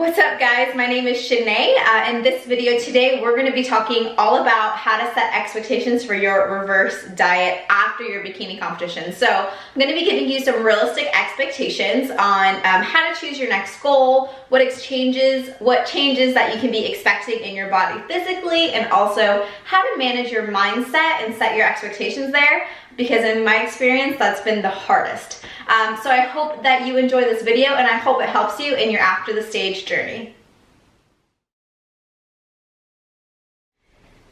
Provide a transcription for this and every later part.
What's up guys, my name is Shanae. In this video today, we're gonna be talking all about how to set expectations for your reverse diet after your bikini competition. So I'm gonna be giving you some realistic expectations on how to choose your next goal, what changes that you can be expecting in your body physically, and also how to manage your mindset and set your expectations there, because in my experience, that's been the hardest. So I hope that you enjoy this video and I hope it helps you in your after the stage journey.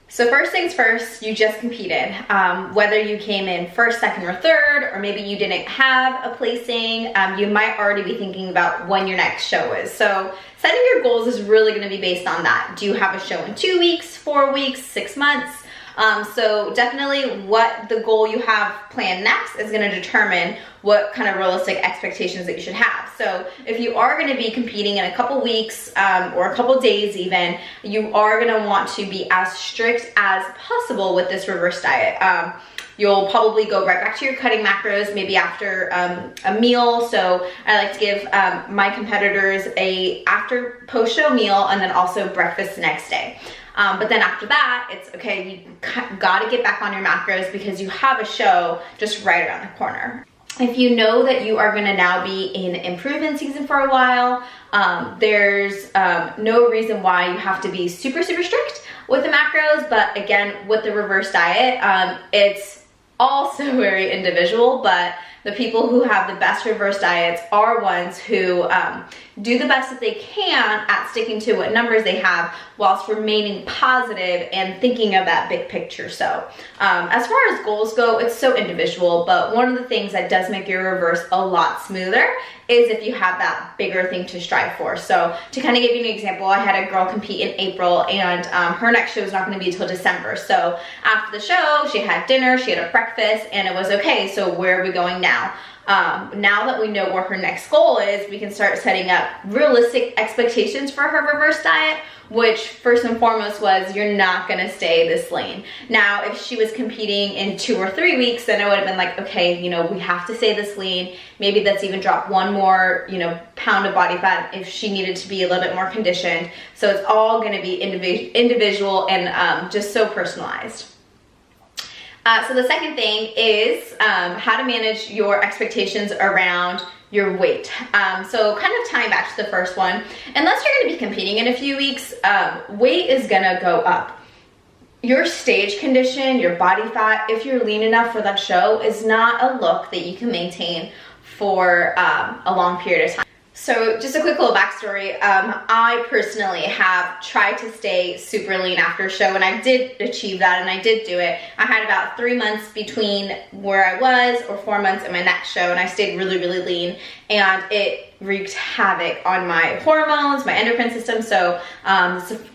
So first things first, you just competed. Whether you came in first, second, or third, or maybe you didn't have a placing, you might already be thinking about when your next show is. So setting your goals is really gonna be based on that. Do you have a show in 2 weeks, 4 weeks, 6 months? So definitely what the goal you have planned next is going to determine what kind of realistic expectations that you should have. So if you are going to be competing in a couple weeks or a couple days even, you are going to want to be as strict as possible with this reverse diet. You'll probably go right back to your cutting macros maybe after a meal. So I like to give my competitors a after post-show meal and then also breakfast the next day. But then after that, it's okay, you gotta get back on your macros because you have a show just right around the corner. If you know that you are gonna now be in improvement season for a while, there's no reason why you have to be super strict with the macros. But again, with the reverse diet, it's also very individual, but the people who have the best reverse diets are ones who do the best that they can at sticking to what numbers they have whilst remaining positive and thinking of that big picture. So as far as goals go, it's so individual, but one of the things that does make your reverse a lot smoother is if you have that bigger thing to strive for. So to kind of give you an example, I had a girl compete in April and her next show is not going to be until December. So after the show, she had dinner, she had a breakfast, and it was okay, so where are we going now? Now that we know where her next goal is, we can start setting up realistic expectations for her reverse diet, which first and foremost was you're not gonna stay this lean. Now, if she was competing in 2 or 3 weeks, then it would have been like, okay, you know, we have to stay this lean. Maybe let's even drop 1 more, you know, pound of body fat if she needed to be a little bit more conditioned. So it's all gonna be individual and just so personalized. So the second thing is how to manage your expectations around your weight. So kind of tying back to the first one, unless you're gonna be competing in a few weeks, weight is gonna go up. Your stage condition, your body fat, if you're lean enough for that show, is not a look that you can maintain for a long period of time. So just a quick little backstory, I personally have tried to stay super lean after a show, and I did achieve that, and I did do it. I had about 3 months between where I was, or 4 months in my next show, and I stayed really lean, and it wreaked havoc on my hormones, my endocrine system. So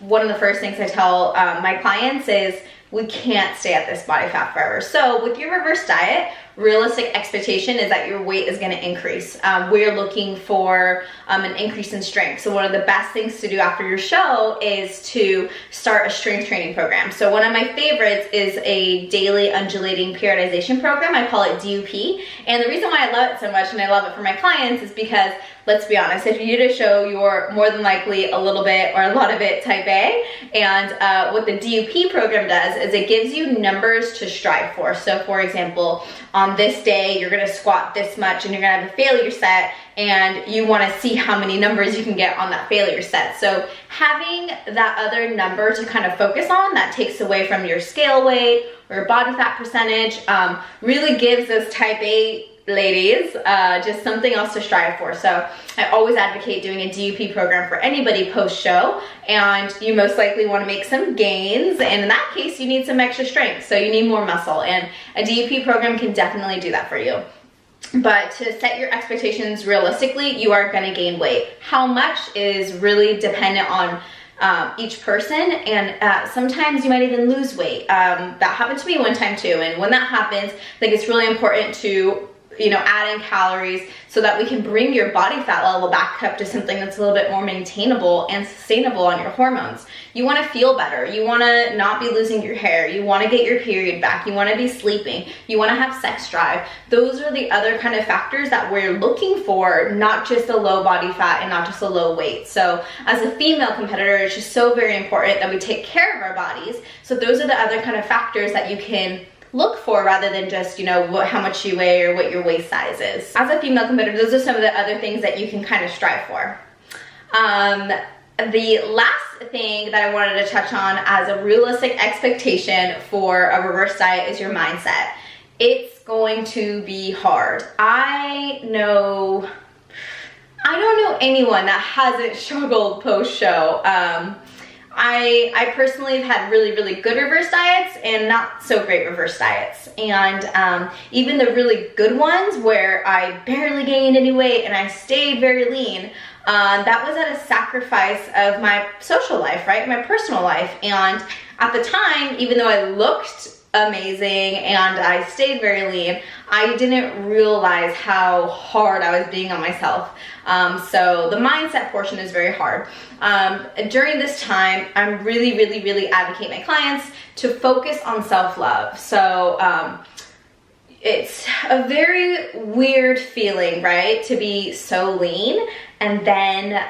one of the first things I tell my clients is, we can't stay at this body fat forever. So with your reverse diet, realistic expectation is that your weight is gonna increase. We're looking for an increase in strength. So one of the best things to do after your show is to start a strength training program. So one of my favorites is a daily undulating periodization program. I call it DUP. And the reason why I love it so much, and I love it for my clients, is because, let's be honest, if you do a show, you're more than likely a little bit or a lot of it type A. And what the DUP program does is it gives you numbers to strive for. So for example, on this day, you're gonna squat this much and you're gonna have a failure set, and you wanna see how many numbers you can get on that failure set. So having that other number to kind of focus on that takes away from your scale weight or body fat percentage, really gives us type A ladies just something else to strive for. So I always advocate doing a DUP program for anybody post-show, and you most likely want to make some gains, and in that case you need some extra strength, so you need more muscle, and a DUP program can definitely do that for you. But to set your expectations realistically, you are going to gain weight. How much is really dependent on each person, and sometimes you might even lose weight. That happened to me one time too, and when that happens, I think it's really important to you know, add in calories so that we can bring your body fat level back up to something that's a little bit more maintainable and sustainable on your hormones. You want to feel better. You want to not be losing your hair. You want to get your period back. You want to be sleeping. You want to have sex drive. Those are the other kind of factors that we're looking for, not just a low body fat and not just a low weight. So as a female competitor, it's just so very important that we take care of our bodies. So those are the other kind of factors that you can look for rather than just, you know, how much you weigh or what your waist size is. As a female competitor, those are some of the other things that you can kind of strive for. The last thing that I wanted to touch on as a realistic expectation for a reverse diet is your mindset. It's going to be hard. I don't know anyone that hasn't struggled post-show. I personally have had really, really good reverse diets and not so great reverse diets. And even the really good ones where I barely gained any weight and I stayed very lean, that was at a sacrifice of my social life, right? My personal life. And at the time, even though I looked amazing and I stayed very lean, I didn't realize how hard I was being on myself. So the mindset portion is very hard. During this time, I'm really advocate my clients to focus on self-love. So it's a very weird feeling, right? To be so lean and then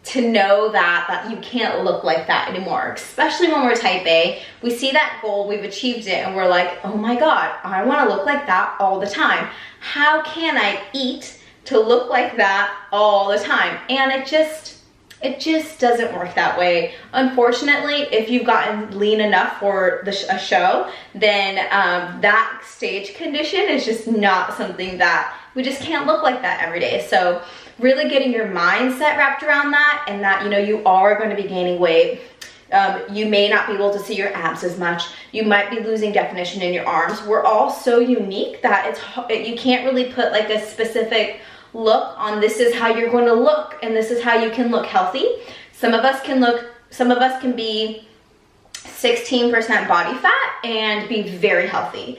to know that you can't look like that anymore, especially when we're type A. We see that goal, we've achieved it, and we're like, oh my God, I wanna look like that all the time. How can I eat to look like that all the time? And it just doesn't work that way. Unfortunately, if you've gotten lean enough for a show, then that stage condition is just not something that we just can't look like that every day. So really getting your mindset wrapped around that, and that, you know, you are going to be gaining weight. You may not be able to see your abs as much. You might be losing definition in your arms. We're all so unique that you can't really put like a specific look on this is how you're going to look and this is how you can look healthy. Some of us can be 16% body fat and be very healthy.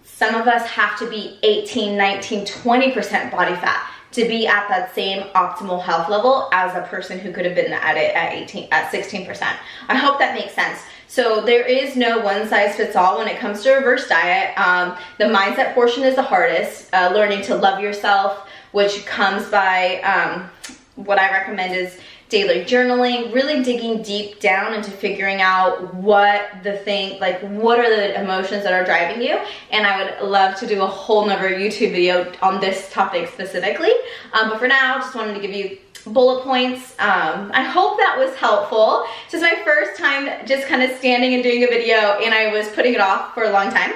Some of us have to be 18, 19, 20% body fat to be at that same optimal health level as a person who could have been at it at 16%. I hope that makes sense. So there is no one size fits all when it comes to reverse diet. The mindset portion is the hardest. Learning to love yourself, which comes by what I recommend is daily journaling, really digging deep down into figuring out what are the emotions that are driving you. And I would love to do a whole nother YouTube video on this topic specifically. But for now, just wanted to give you bullet points. I hope that was helpful. This is my first time just kind of standing and doing a video, and I was putting it off for a long time.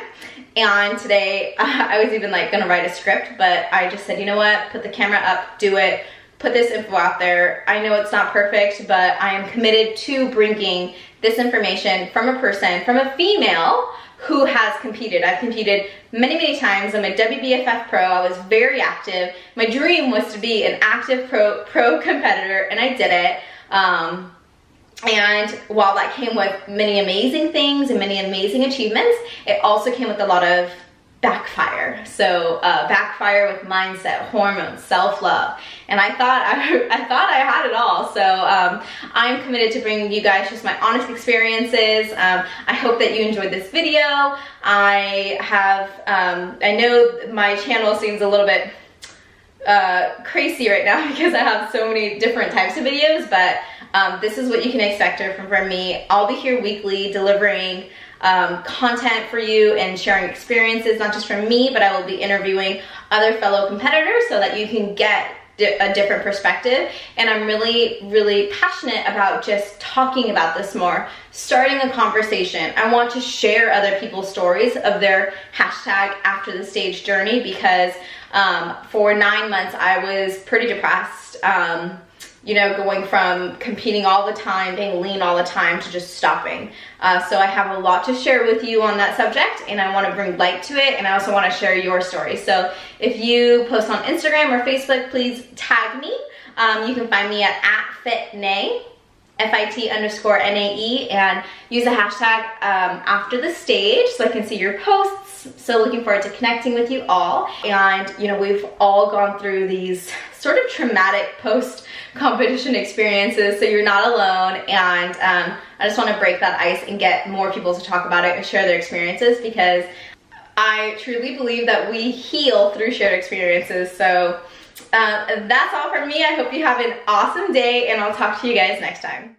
And today I was even like gonna write a script, but I just said, you know what, put the camera up, do it. Put this info out there. I know it's not perfect, but I am committed to bringing this information from a person, from a female who has competed. I've competed many times. I'm a WBFF pro. I was very active. My dream was to be an active pro competitor, and I did it. And while that came with many amazing things and many amazing achievements, it also came with a lot of backfire. So backfire with mindset, hormones, self-love, and I thought I had it all. So I'm committed to bringing you guys just my honest experiences. I hope that you enjoyed this video. I know my channel seems a little bit crazy right now because I have so many different types of videos, but this is what you can expect from me. I'll be here weekly delivering content for you and sharing experiences, not just from me, but I will be interviewing other fellow competitors so that you can get a different perspective. And I'm really passionate about just talking about this more, starting a conversation. I want to share other people's stories of their hashtag after the stage journey, because for 9 months I was pretty depressed. You know, going from competing all the time, being lean all the time, to just stopping. So I have a lot to share with you on that subject, and I want to bring light to it, and I also want to share your story. So if you post on Instagram or Facebook, please tag me. You can find me at @fitnay, FIT_NAE, and use the hashtag after the stage so I can see your posts. So looking forward to connecting with you all. And you know, we've all gone through these sort of traumatic post-competition experiences, so you're not alone. And I just want to break that ice and get more people to talk about it and share their experiences, because I truly believe that we heal through shared experiences. So that's all from me. I hope you have an awesome day, and I'll talk to you guys next time.